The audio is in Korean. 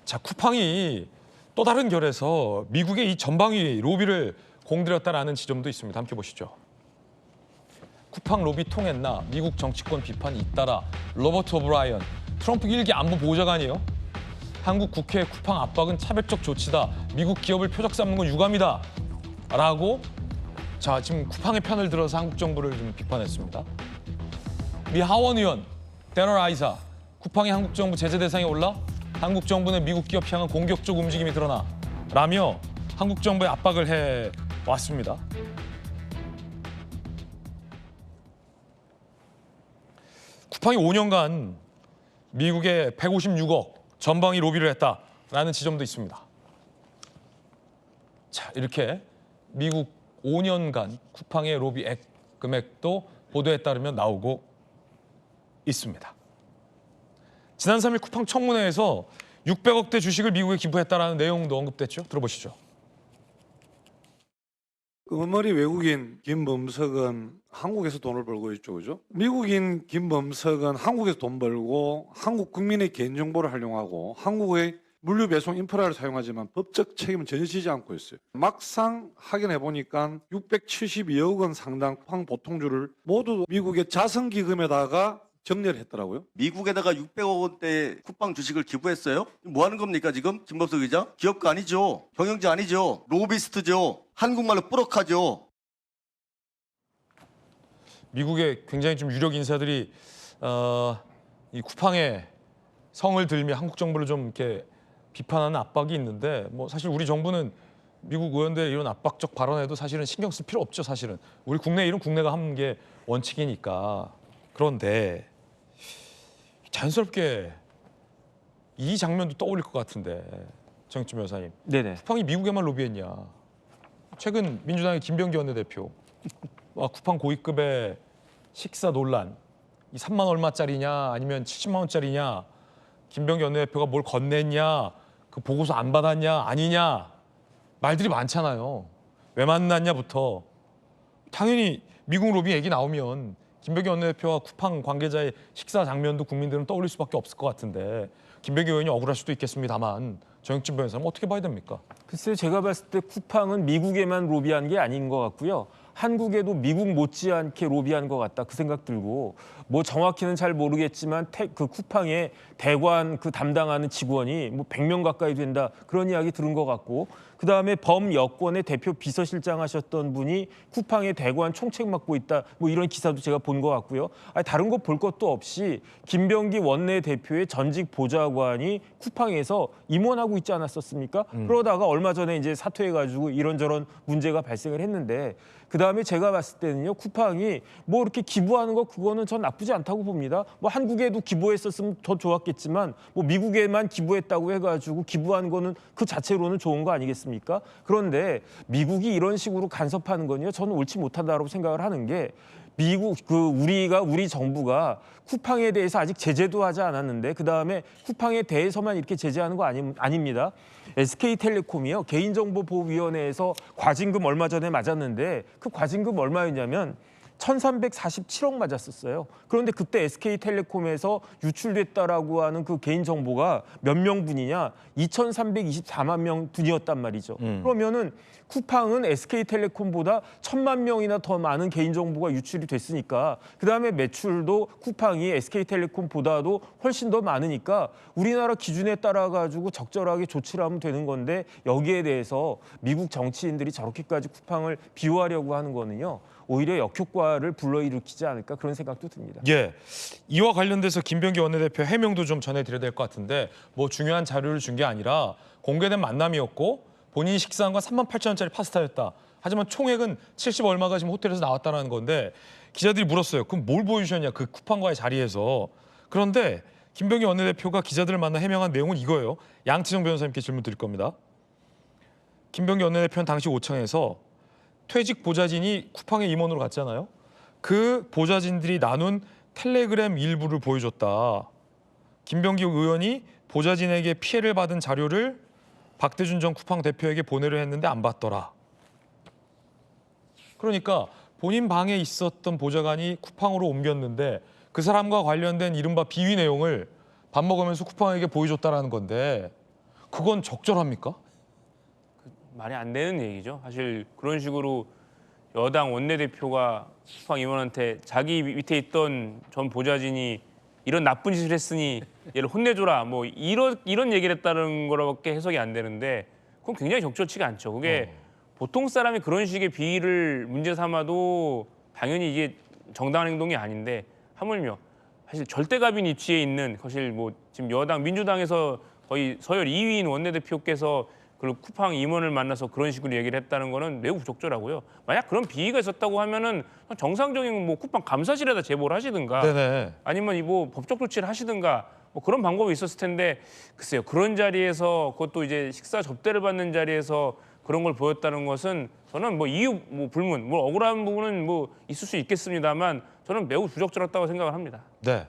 자, 쿠팡이 또 다른 결에서 미국의 이 전방위 로비를 공들였다라는 지점도 있습니다. 함께 보시죠. 쿠팡 로비 통했나? 미국 정치권 비판이 잇따라 로버트 오브라이언, 트럼프 1기 안보 보좌관이에요. 한국 국회 쿠팡 압박은 차별적 조치다. 미국 기업을 표적 삼는 건 유감이다. 라고 자 지금 쿠팡의 편을 들어서 한국 정부를 좀 비판했습니다. 미 하원 의원 데럴 아이사, 쿠팡이 한국 정부 제재 대상에 올라 한국 정부는 미국 기업 향한 공격적 움직임이 드러나 라며 한국 정부에 압박을 해 왔습니다. 쿠팡이 5년간 미국에 156억 전방위 로비를 했다라는 지점도 있습니다. 자, 이렇게 미국 5년간 쿠팡의 로비액 금액도 보도에 따르면 나오고 있습니다. 지난 3일 쿠팡 청문회에서 600억대 주식을 미국에 기부했다라는 내용도 언급됐죠. 들어보시죠. 금머리 외국인 김범석은 한국에서 돈을 벌고 있죠, 그죠? 미국인 김범석은 한국에서 돈 벌고 한국 국민의 개인정보를 활용하고 한국의 물류 배송 인프라를 사용하지만 법적 책임은 전혀 지지 않고 있어요. 막상 확인해 보니까 672억 원 상당 쿠팡 보통주를 모두 미국의 자선기금에다가 정리를 했더라고요. 미국에다가 600억 원대 쿠팡 주식을 기부했어요? 뭐 하는 겁니까 지금 김범석 의장? 기업가 아니죠. 경영자 아니죠. 로비스트죠. 한국말로 뿌럭하죠. 미국의 굉장히 좀 유력 인사들이 이 쿠팡의 성을 들며 한국 정부를 좀 이렇게 비판하는 압박이 있는데 뭐 사실 우리 정부는 미국 의원들의 이런 압박적 발언에도 사실은 신경 쓸 필요 없죠. 사실은 우리 국내 일은 국내가 하는 게 원칙이니까. 그런데 자연스럽게 이 장면도 떠올릴 것 같은데 정익준 변호사님. 네네. 쿠팡이 미국에만 로비했냐. 최근 민주당의 김병기 원내대표 쿠팡 고위급의 식사 논란. 이 3만 얼마짜리냐 아니면 70만 원짜리냐. 김병기 원내대표가 뭘 건넸냐. 그 보고서 안 받았냐 아니냐. 말들이 많잖아요. 왜 만났냐부터. 당연히 미국 로비 얘기 나오면 김병기 원내대표와 쿠팡 관계자의 식사 장면도 국민들은 떠올릴 수밖에 없을 것 같은데 김병기 의원이 억울할 수도 있겠습니다만 정익준 변호사는 어떻게 봐야 됩니까? 글쎄요, 제가 봤을 때 쿠팡은 미국에만 로비한 게 아닌 것 같고요. 한국에도 미국 못지않게 로비한 것 같다 그 생각 들고 뭐 정확히는 잘 모르겠지만 그 쿠팡의 대관 그 담당하는 직원이 뭐 100명 가까이 된다 그런 이야기 들은 것 같고 그다음에 범여권의 대표 비서실장 하셨던 분이 쿠팡의 대관 총책 맡고 있다 뭐 이런 기사도 제가 본 것 같고요. 아니, 다른 거 볼 것도 없이 김병기 원내대표의 전직 보좌관이 쿠팡에서 임원하고 있지 않았었습니까? 그러다가 얼마 전에 이제 사퇴해가지고 이런저런 문제가 발생을 했는데 그다음에 제가 봤을 때는요 쿠팡이 뭐 이렇게 기부하는 거 그거는 전 나쁘지 않다고 봅니다. 뭐 한국에도 기부했었으면 더 좋았겠지만 뭐 미국에만 기부했다고 해가지고 기부한 거는 그 자체로는 좋은 거 아니겠습니까? 그런데 미국이 이런 식으로 간섭하는 건요 저는 옳지 못하다고 생각을 하는 게 미국 우리 정부가 쿠팡에 대해서 아직 제재도 하지 않았는데 그다음에 쿠팡에 대해서만 이렇게 제재하는 거 아닙니다. SK텔레콤이요. 개인정보보호위원회에서 과징금 얼마 전에 맞았는데 그 과징금 얼마였냐면 1,347억 맞았었어요. 그런데 그때 SK텔레콤에서 유출됐다라고 하는 그 개인정보가 몇 명분이냐? 2,324만 명분이었단 말이죠. 그러면은 쿠팡은 SK텔레콤보다 1,000만 명이나 더 많은 개인정보가 유출이 됐으니까 그다음에 매출도 쿠팡이 SK텔레콤보다도 훨씬 더 많으니까 우리나라 기준에 따라 가지고 적절하게 조치를 하면 되는 건데 여기에 대해서 미국 정치인들이 저렇게까지 쿠팡을 비호하려고 하는 거는요. 오히려 역효과를 불러일으키지 않을까 그런 생각도 듭니다. 예, 이와 관련돼서 김병기 원내대표 해명도 좀 전해드려야 될 것 같은데 뭐 중요한 자료를 준 게 아니라 공개된 만남이었고 본인이 식사한 건 38,000원짜리 파스타였다. 하지만 총액은 70 얼마가 지금 호텔에서 나왔다는 건데 기자들이 물었어요. 그럼 뭘 보여주셨냐 그 쿠팡과의 자리에서. 그런데 김병기 원내대표가 기자들을 만나 해명한 내용은 이거예요. 양치정 변호사님께 질문 드릴 겁니다. 김병기 원내대표는 당시 오창에서 퇴직 보좌진이 쿠팡의 임원으로 갔잖아요. 그 보좌진들이 나눈 텔레그램 일부를 보여줬다. 김병기 의원이 보좌진에게 피해를 받은 자료를 박대준 전 쿠팡 대표에게 보내려 했는데 안 받더라. 그러니까 본인 방에 있었던 보좌관이 쿠팡으로 옮겼는데 그 사람과 관련된 이른바 비위 내용을 밥 먹으면서 쿠팡에게 보여줬다라는 건데 그건 적절합니까? 말이 안 되는 얘기죠. 사실 그런 식으로 여당 원내대표가 쿠팡 임원한테 자기 밑에 있던 전 보좌진이 이런 나쁜 짓을 했으니 얘를 혼내줘라 뭐 이런 얘기를 했다는 거로밖에 해석이 안 되는데 그건 굉장히 적절치가 않죠. 그게 보통 사람이 그런 식의 비위를 문제 삼아도 당연히 이게 정당한 행동이 아닌데 하물며 사실 절대갑인 위치에 있는 사실 뭐 지금 여당 민주당에서 거의 서열 2위인 원내대표께서 그 쿠팡 임원을 만나서 그런 식으로 얘기를 했다는 거는 매우 부적절하고요. 만약 그런 비위가 있었다고 하면은 정상적인 뭐 쿠팡 감사실에다 제보를 하시든가 네네. 아니면 뭐 법적 조치를 하시든가 뭐 그런 방법이 있었을 텐데 글쎄요. 그런 자리에서 그것도 이제 식사 접대를 받는 자리에서 그런 걸 보였다는 것은 저는 뭐 이유 뭐 불문 뭐 억울한 부분은 뭐 있을 수 있겠습니다만 저는 매우 부적절했다고 생각을 합니다. 네.